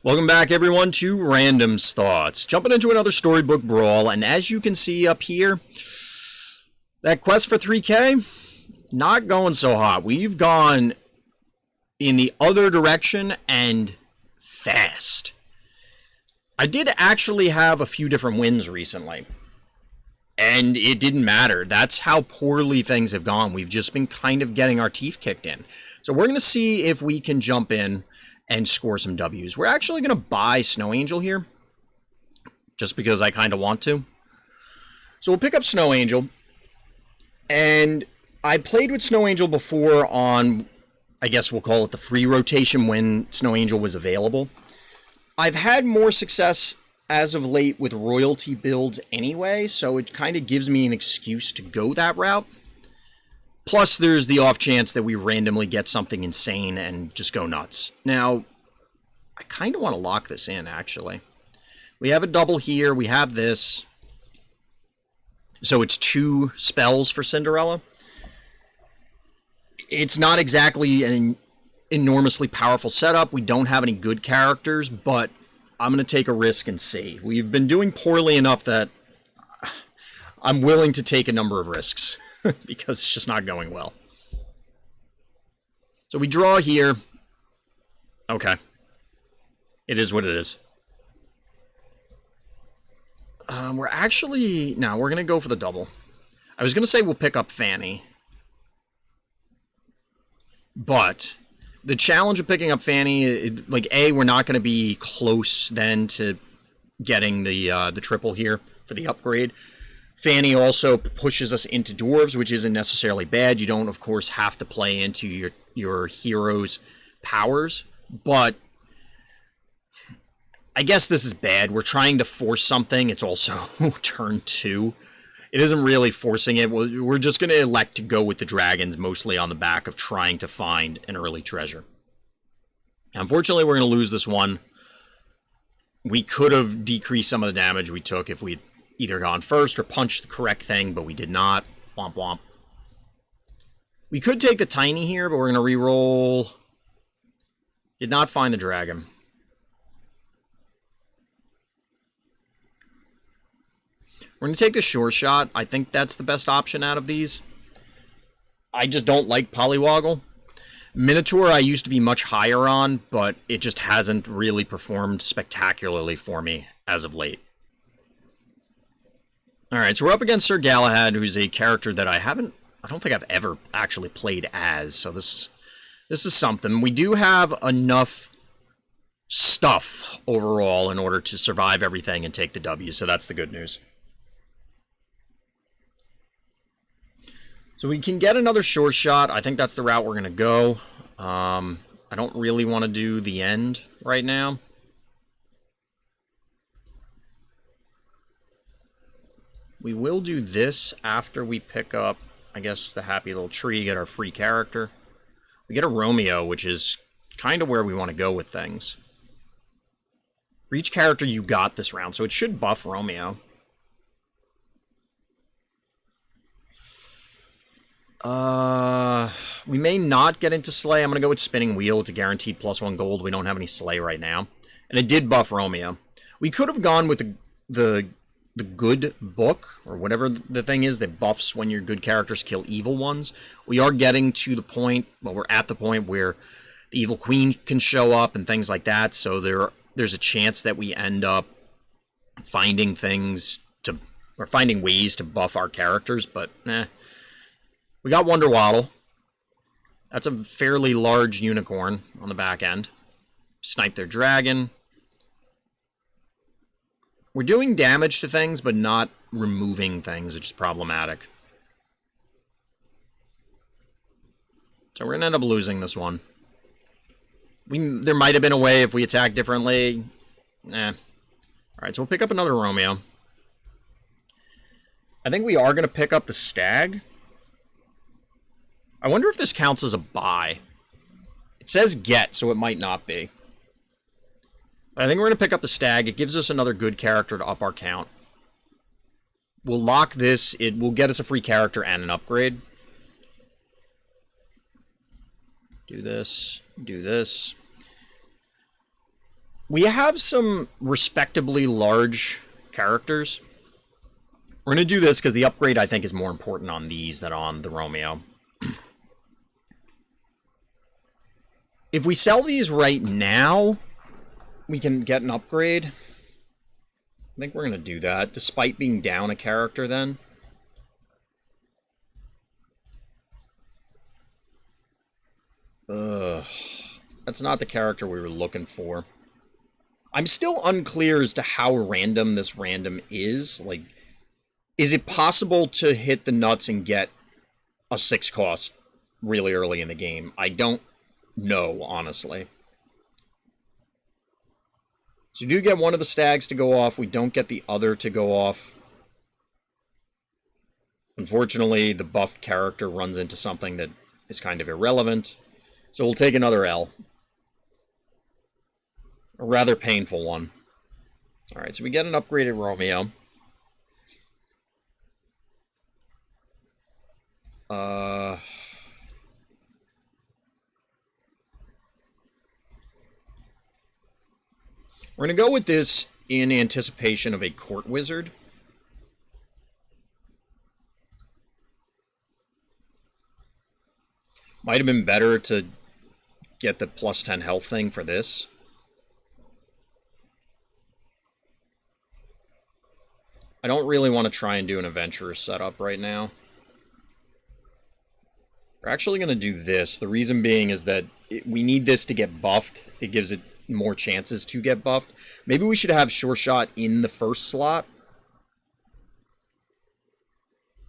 Welcome back, everyone, to Random's Thoughts. Jumping into another Storybook Brawl, and as you can see up here, that quest for 3K, not going so hot. We've gone in the other direction and fast. I did actually have a few different wins recently, and it didn't matter. That's how poorly things have gone. We've just been kind of getting our teeth kicked in. So we're going to see if we can jump in and score some W's. We're actually going to buy Snow Angel here, just because I kind of want to. So we'll pick up Snow Angel, and I played with Snow Angel before on, I guess we'll call it the free rotation when Snow Angel was available. I've had more success as of late with royalty builds anyway, so it kind of gives me an excuse to go that route. Plus, there's the off chance that we randomly get something insane and just go nuts. Now, I kind of want to lock this in, actually. We have a double here. We have this. So it's 2 spells for Cinderella. It's not exactly an enormously powerful setup. We don't have any good characters, but I'm going to take a risk and see. We've been doing poorly enough that I'm willing to take a number of risks. Because it's just not going well. So we draw here. Okay. It is what it is. We're actually... No, we're going to go for the double. I was going to say we'll pick up Fanny. But the challenge of picking up Fanny, like, A, we're not going to be close then to getting the triple here for the upgrade. Fanny also pushes us into dwarves, which isn't necessarily bad. You don't, of course, have to play into your hero's powers, but I guess this is bad. We're trying to force something. It's also turn 2. It isn't really forcing it. We're just going to elect to go with the dragons, mostly on the back of trying to find an early treasure. Unfortunately, we're going to lose this one. We could have decreased some of the damage we took if we'd either gone first or punched the correct thing, but we did not. Womp womp. We could take the tiny here, but we're going to re-roll. Did not find the dragon. We're going to take the sure shot. I think that's the best option out of these. I just don't like Polywoggle. Minotaur I used to be much higher on, but it just hasn't really performed spectacularly for me as of late. Alright, so we're up against Sir Galahad, who's a character that I don't think I've ever actually played as, so this is something. We do have enough stuff overall in order to survive everything and take the W, so that's the good news. So we can get another sure shot. I think that's the route we're going to go. I don't really want to do the end right now. We will do this after we pick up, I guess, the happy little tree, get our free character. We get a Romeo, which is kind of where we want to go with things. For each character you got this round, so it should buff Romeo. We may not get into Slay. I'm going to go with Spinning Wheel. It's a guaranteed +1 gold. We don't have any Slay right now. And it did buff Romeo. We could have gone with the good book, or whatever the thing is that buffs when your good characters kill evil ones. We are getting to the point, well, we're at the point where the evil queen can show up and things like that, so there's a chance that we end up finding things to, or finding ways to buff our characters, but We got Wonder Waddle. That's a fairly large unicorn on the back end. Snipe their dragon. We're doing damage to things, but not removing things, which is problematic. So we're going to end up losing this one. There might have been a way if we attack differently. Alright, so we'll pick up another Romeo. I think we are going to pick up the Stag. I wonder if this counts as a buy. It says get, so it might not be. I think we're going to pick up the Stag. It gives us another good character to up our count. We'll lock this. It will get us a free character and an upgrade. Do this. Do this. We have some respectably large characters. We're going to do this because the upgrade, I think, is more important on these than on the Romeo. If we sell these right now, we can get an upgrade. I think we're going to do that, despite being down a character then. Ugh. That's not the character we were looking for. I'm still unclear as to how random this random is. Like, is it possible to hit the nuts and get a 6 cost really early in the game? I don't know, honestly. So we do get one of the stags to go off. We don't get the other to go off. Unfortunately, the buffed character runs into something that is kind of irrelevant. So we'll take another L. A rather painful one. Alright, so we get an upgraded Romeo. We're going to go with this in anticipation of a court wizard. Might have been better to get the plus 10 health thing for this. I don't really want to try and do an adventurous setup right now. We're actually going to do this. The reason being is that we need this to get buffed. It gives it more chances to get buffed. Maybe we should have Sure Shot in the first slot.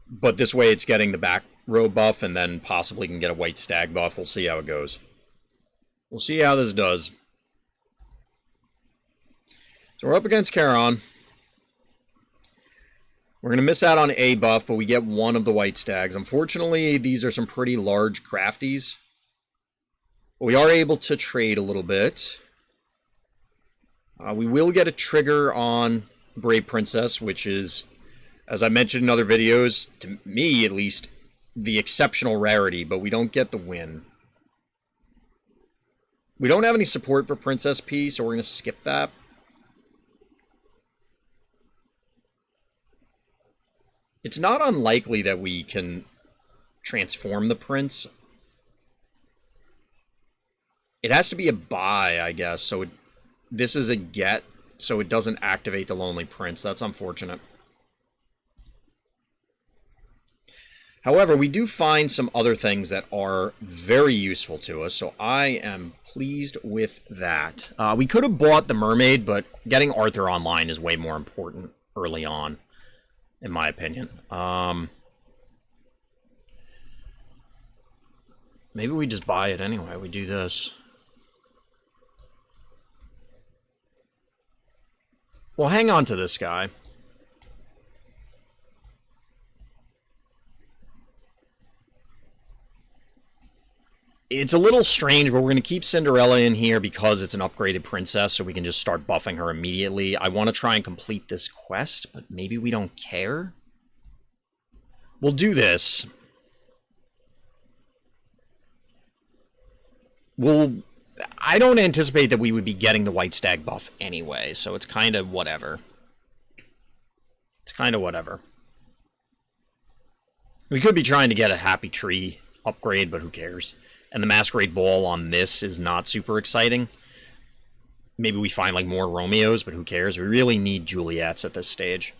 But this way it's getting the back row buff and then possibly can get a white stag buff. We'll see how it goes. We'll see how this does. So we're up against Charon. We're going to miss out on a buff, but we get one of the white stags. Unfortunately, these are some pretty large crafties. But we are able to trade a little bit. We will get a trigger on Brave Princess, which is, as I mentioned in other videos, to me at least, the exceptional rarity, but we don't get the win. We don't have any support for Princess P, so we're going to skip that. It's not unlikely that we can transform the prince. It has to be a buy, I guess, so this is a get, so it doesn't activate the Lonely Prince. That's unfortunate. However, we do find some other things that are very useful to us, so I am pleased with that. We could have bought the mermaid, but getting Arthur online is way more important early on, in my opinion. Maybe we just buy it anyway. We do this. Well, hang on to this guy. It's a little strange, but we're going to keep Cinderella in here because it's an upgraded princess, so we can just start buffing her immediately. I want to try and complete this quest, but maybe we don't care. We'll do this. I don't anticipate that we would be getting the white stag buff anyway, so it's kind of whatever. It's kind of whatever. We could be trying to get a Happy Tree upgrade, but who cares? And the Masquerade Ball on this is not super exciting. Maybe we find like more Romeos, but who cares? We really need Juliets at this stage.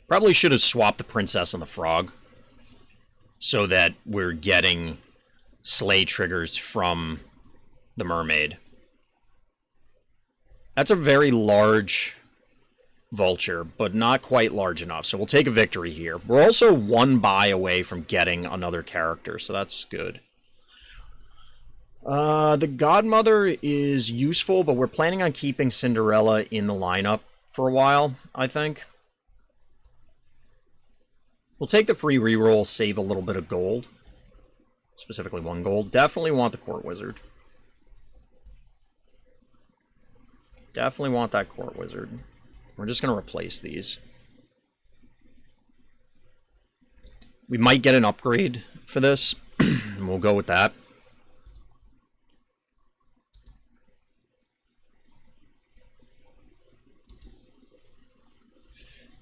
Probably should have swapped the princess and the frog so that we're getting slay triggers from the mermaid. That's a very large vulture, but not quite large enough, so we'll take a victory here. We're also one buy away from getting another character, so that's good. The Godmother is useful, but we're planning on keeping Cinderella in the lineup for a while, I think. We'll take the free reroll, save a little bit of gold. Specifically 1 gold. Definitely want the Court Wizard. Definitely want that Court Wizard. We're just going to replace these. We might get an upgrade for this. And we'll go with that.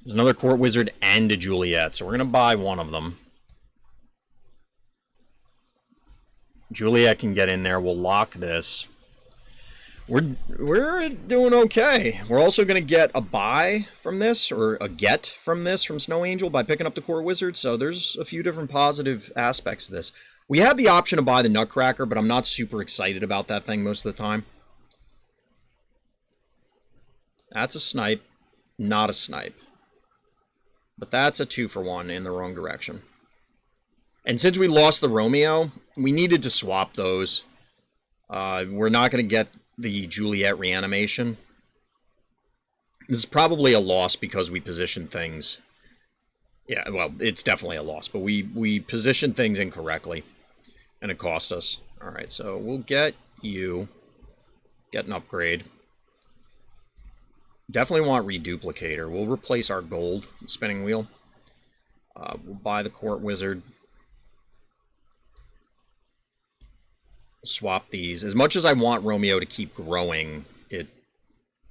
There's another Court Wizard and a Juliet, so we're going to buy one of them. Juliet can get in there. We'll lock this. We're doing okay. We're also going to get a buy from this, or a get from this from Snow Angel by picking up the Court Wizard, so there's a few different positive aspects to this. We have the option to buy the Nutcracker, but I'm not super excited about that thing most of the time. That's a snipe, not a snipe. But that's a 2-for-1 in the wrong direction. And since we lost the Romeo, we needed to swap those. We're not going to get the Juliet reanimation. This is probably a loss because we positioned things. Yeah, well, it's definitely a loss, but we positioned things incorrectly, and it cost us. All right, so we'll get you. Get an upgrade. Definitely want Reduplicator. We'll replace our gold spinning wheel. We'll buy the Court Wizard. Swap these. As much as I want Romeo to keep growing, it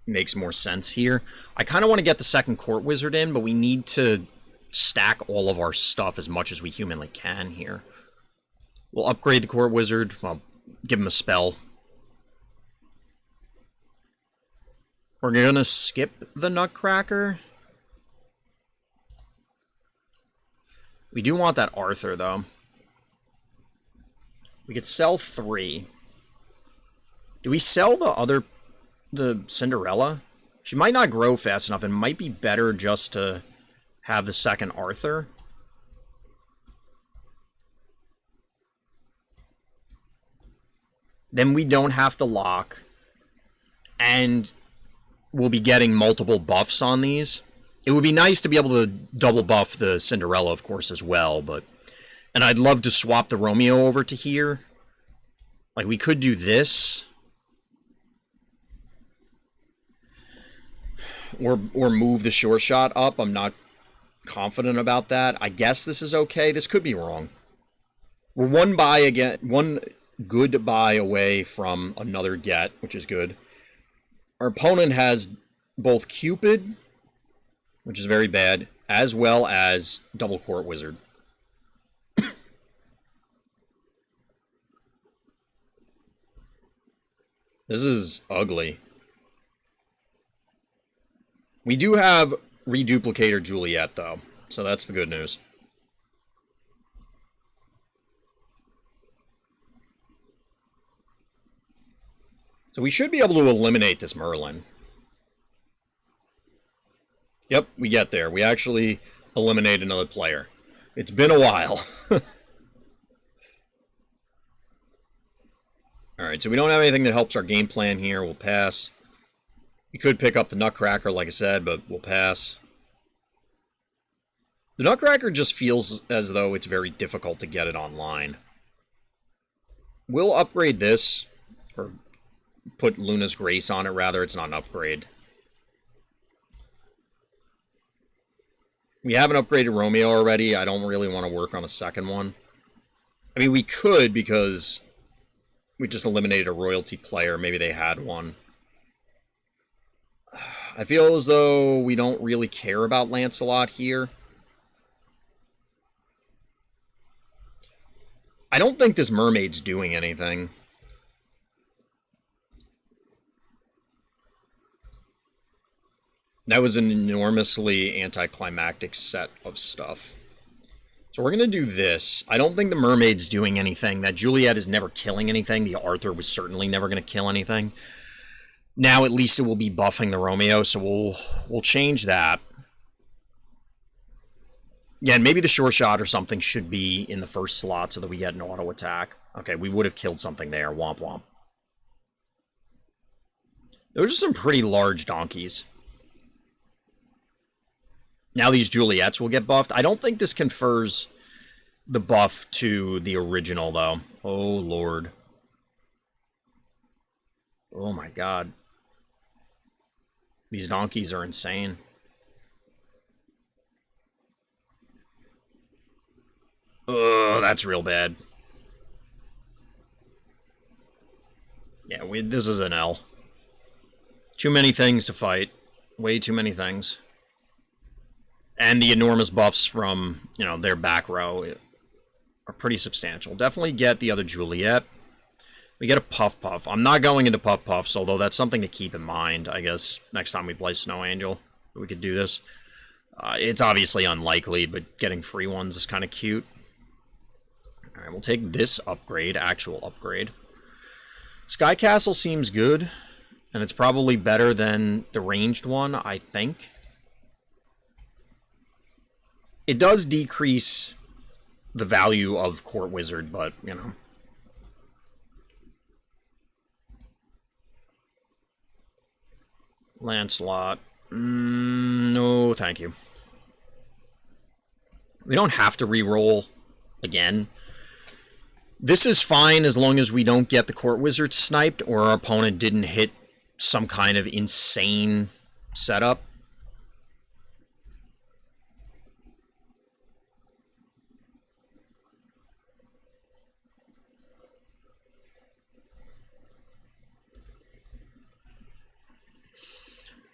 makes more sense here. I kind of want to get the second Court Wizard in, but we need to stack all of our stuff as much as we humanly can here. We'll upgrade the Court Wizard. Well, give him a spell. We're going to skip the Nutcracker. We do want that Arthur, though. We could sell 3. Do we sell the Cinderella? She might not grow fast enough. It might be better just to have the second Arthur. Then we don't have to lock. And we'll be getting multiple buffs on these. It would be nice to be able to double buff the Cinderella, of course, as well, but... And I'd love to swap the Romeo over to here. Like, we could do this. Or move the Sure Shot up. I'm not confident about that. I guess this is okay. This could be wrong. We're one good buy away from another get, which is good. Our opponent has both Cupid, which is very bad, as well as double Court Wizard. This is ugly. We do have Reduplicator Juliet, though, so that's the good news. So we should be able to eliminate this Merlin. Yep, we get there. We actually eliminate another player. It's been a while. Alright, so we don't have anything that helps our game plan here. We'll pass. We could pick up the Nutcracker, like I said, but we'll pass. The Nutcracker just feels as though it's very difficult to get it online. We'll upgrade this, or put Luna's Grace on it, rather. It's not an upgrade. We have an upgraded Romeo already. I don't really want to work on a second one. I mean, we could, because we just eliminated a royalty player. Maybe they had one. I feel as though we don't really care about Lancelot here. I don't think this mermaid's doing anything. That was an enormously anticlimactic set of stuff. So we're going to do this. I don't think the mermaid's doing anything. That Juliet is never killing anything. The Arthur was certainly never going to kill anything. Now at least it will be buffing the Romeo, so we'll change that. Yeah, and maybe the Sure Shot or something should be in the first slot so that we get an auto attack. Okay, we would have killed something there. Womp womp. Those are some pretty large donkeys. Now these Juliets will get buffed. I don't think this confers the buff to the original, though. Oh, Lord. Oh, my God. These donkeys are insane. Oh, that's real bad. Yeah, this is an L. Too many things to fight. Way too many things. And the enormous buffs from, you know, their back row are pretty substantial. Definitely get the other Juliet. We get a Puff Puff. I'm not going into Puff Puffs, although that's something to keep in mind, I guess, next time we play Snow Angel. We could do this. It's obviously unlikely, but getting free ones is kind of cute. Alright, we'll take this upgrade, actual upgrade. Sky Castle seems good, and it's probably better than the ranged one, I think. It does decrease the value of Court Wizard, but, you know. Lancelot. No, thank you. We don't have to re-roll again. This is fine as long as we don't get the Court Wizard sniped or our opponent didn't hit some kind of insane setup.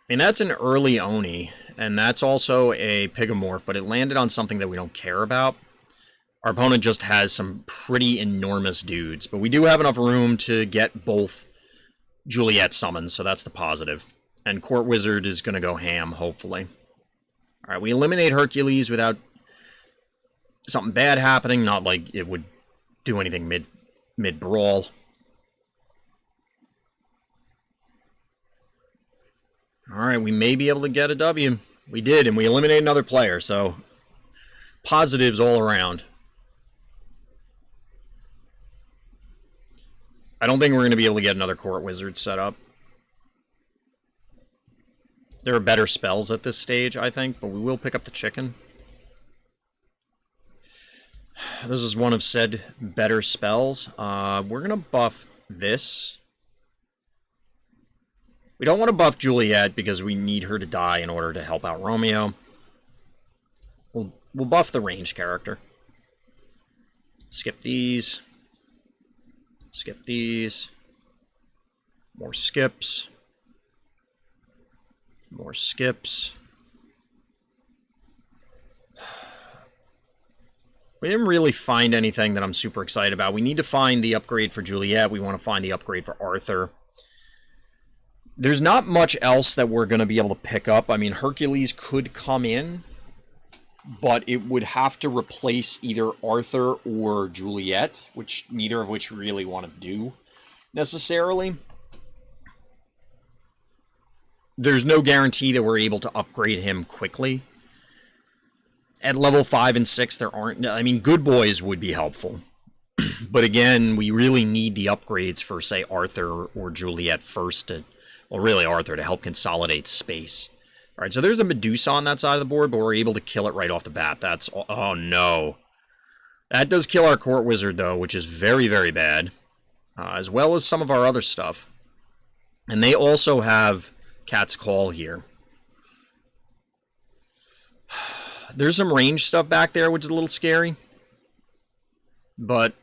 I mean, that's an early Oni, and that's also a Pigomorph, but it landed on something that we don't care about. Our opponent just has some pretty enormous dudes, but we do have enough room to get both Juliet summons, so that's the positive. And Court Wizard is going to go ham, hopefully. Alright, we eliminate Hercules without something bad happening, not like it would do anything mid-brawl. Alright, we may be able to get a W. We did, and we eliminated another player, so positives all around. I don't think we're going to be able to get another Court Wizard set up. There are better spells at this stage, I think, but we will pick up the chicken. This is one of said better spells. We're going to buff this. We don't want to buff Juliet because we need her to die in order to help out Romeo. We'll buff the ranged character. Skip these. Skip these. More skips. More skips. We didn't really find anything that I'm super excited about. We need to find the upgrade for Juliet. We want to find the upgrade for Arthur. There's not much else that we're going to be able to pick up. I mean, Hercules could come in, but it would have to replace either Arthur or Juliet, which neither of which we really want to do necessarily. There's no guarantee that we're able to upgrade him quickly. At level 5 and 6, there aren't... I mean, Good Boys would be helpful. But again, we really need the upgrades for, say, Arthur or Juliet first to... Well, really Arthur, to help consolidate space. Alright, so there's a Medusa on that side of the board, but we're able to kill it right off the bat. That's... Oh, no. That does kill our Court Wizard, though, which is very, very bad. As well as some of our other stuff. And they also have Cat's Call here. There's some range stuff back there, which is a little scary. But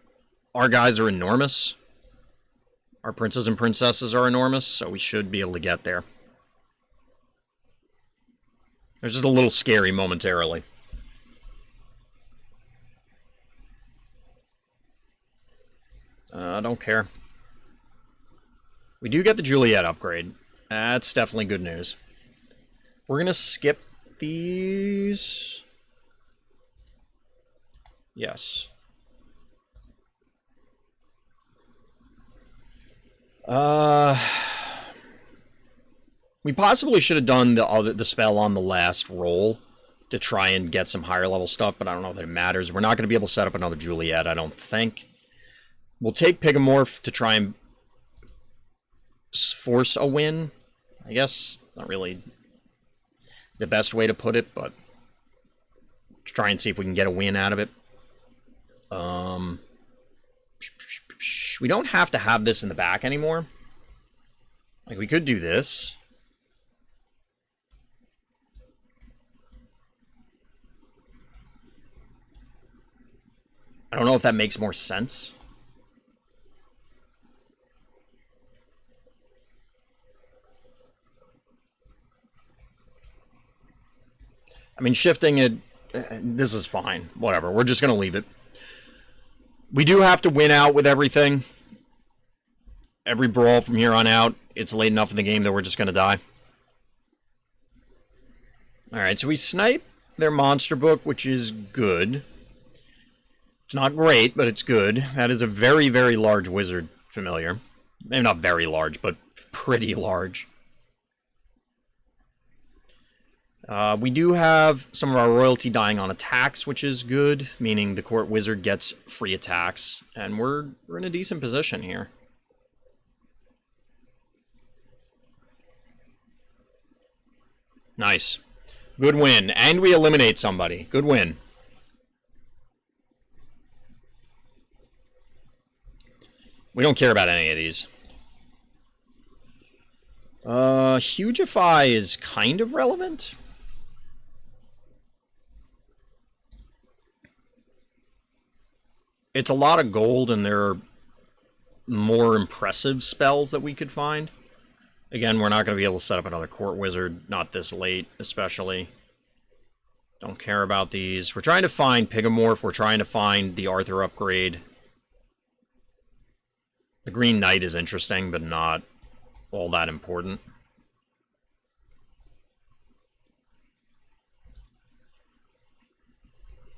our guys are enormous. Our princes and princesses are enormous, so we should be able to get there. It's just a little scary momentarily. I don't care. We do get the Juliet upgrade. That's definitely good news. We're going to skip these. Yes. We possibly should have done the spell on the last roll to try and get some higher level stuff, but I don't know that it matters. We're not going to be able to set up another Juliet, I don't think. We'll take Pigomorph to try and force a win. I guess not really the best way to put it, but try and see if we can get a win out of it. We don't have to have this in the back anymore. Like, we could do this. I don't know if that makes more sense. I mean, shifting it, this is fine. Whatever, we're just going to leave it. We do have to win out with everything. Every brawl from here on out, it's late enough in the game that we're just going to die. Alright, so we snipe their monster book, which is good. It's not great, but it's good. That is a very, very large wizard familiar. Maybe not very large, but pretty large. We do have some of our royalty dying on attacks, which is good, meaning the court wizard gets free attacks, and we're in a decent position here. Nice. Good win. And we eliminate somebody. Good win. We don't care about any of these. Hugify is kind of relevant. It's a lot of gold, and there are more impressive spells that we could find. Again, we're not going to be able to set up another court wizard, not this late, especially. Don't care about these. We're trying to find Pigamorph. We're trying to find the Arthur upgrade. The Green Knight is interesting, but not all that important.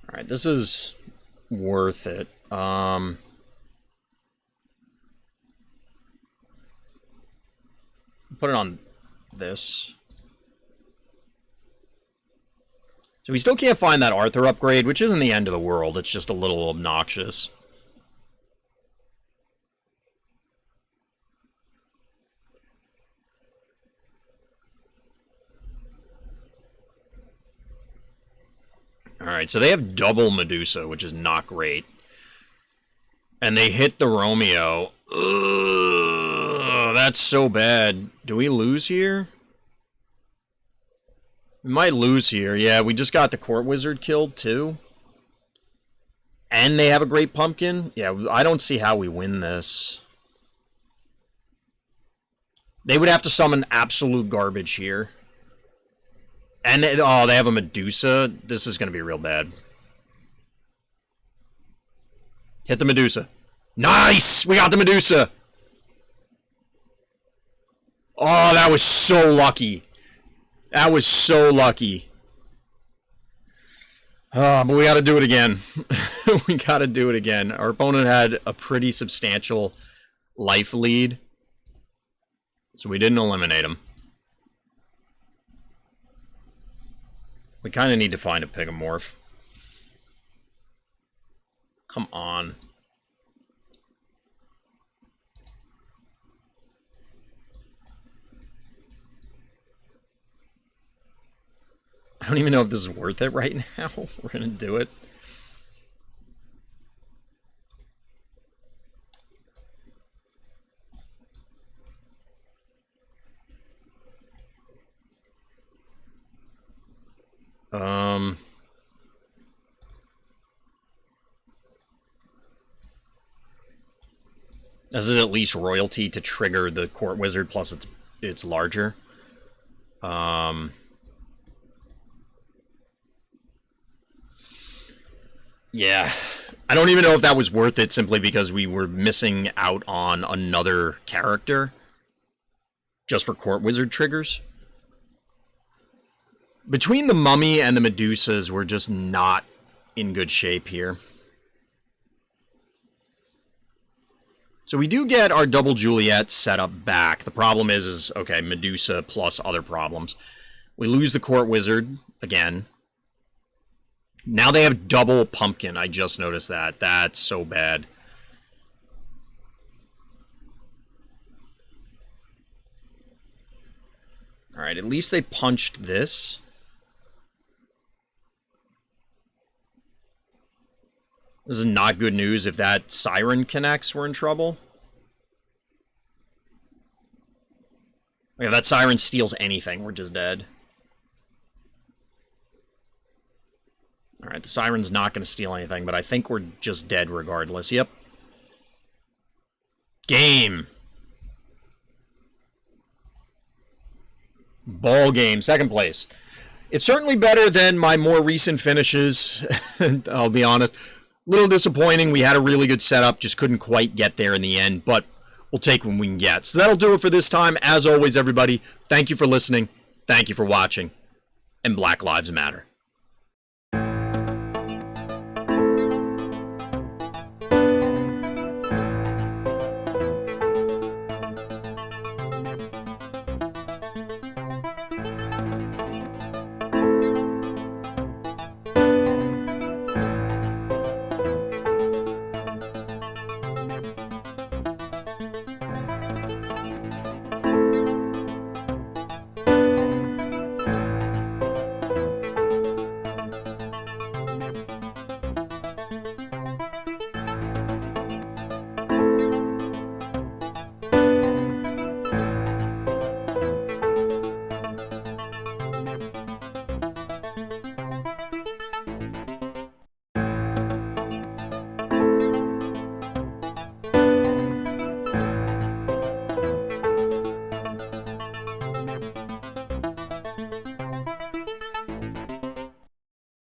Alright, this is worth it. Put it on this. So we still can't find that Arthur upgrade, which isn't the end of the world. It's just a little obnoxious. Alright, so they have double Medusa, which is not great. And they hit the Romeo. Ugh, that's so bad. Do we lose here? We might lose here. Yeah, we just got the court wizard killed, too. And they have a great pumpkin? Yeah, I don't see how we win this. They would have to summon absolute garbage here. And, oh, they have a Medusa. This is going to be real bad. Hit the Medusa. Nice! We got the Medusa! Oh, that was so lucky. That was so lucky. But we got to do it again. We got to do it again. Our opponent had a pretty substantial life lead. So we didn't eliminate him. We kind of need to find a Pigamorph. Come on. I don't even know if this is worth it right now. We're going to do it. This is at least royalty to trigger the court wizard, plus it's larger. Yeah. I don't even know if that was worth it simply because we were missing out on another character just for court wizard triggers. Between the mummy and the Medusas, we're just not in good shape here. So we do get our double Juliet set up back. The problem is okay, Medusa plus other problems. We lose the court wizard again. Now they have double pumpkin. I just noticed that. That's so bad. Alright, at least they punched this. This is not good news. If that Siren connects, we're in trouble. If that Siren steals anything, we're just dead. Alright, the Siren's not going to steal anything, but I think we're just dead regardless. Yep. Game. Ball game. Second place. It's certainly better than my more recent finishes, I'll be honest. A little disappointing. We had a really good setup, just couldn't quite get there in the end, but we'll take what we can get. So that'll do it for this time. As always, everybody, thank you for listening, thank you for watching, and Black Lives Matter.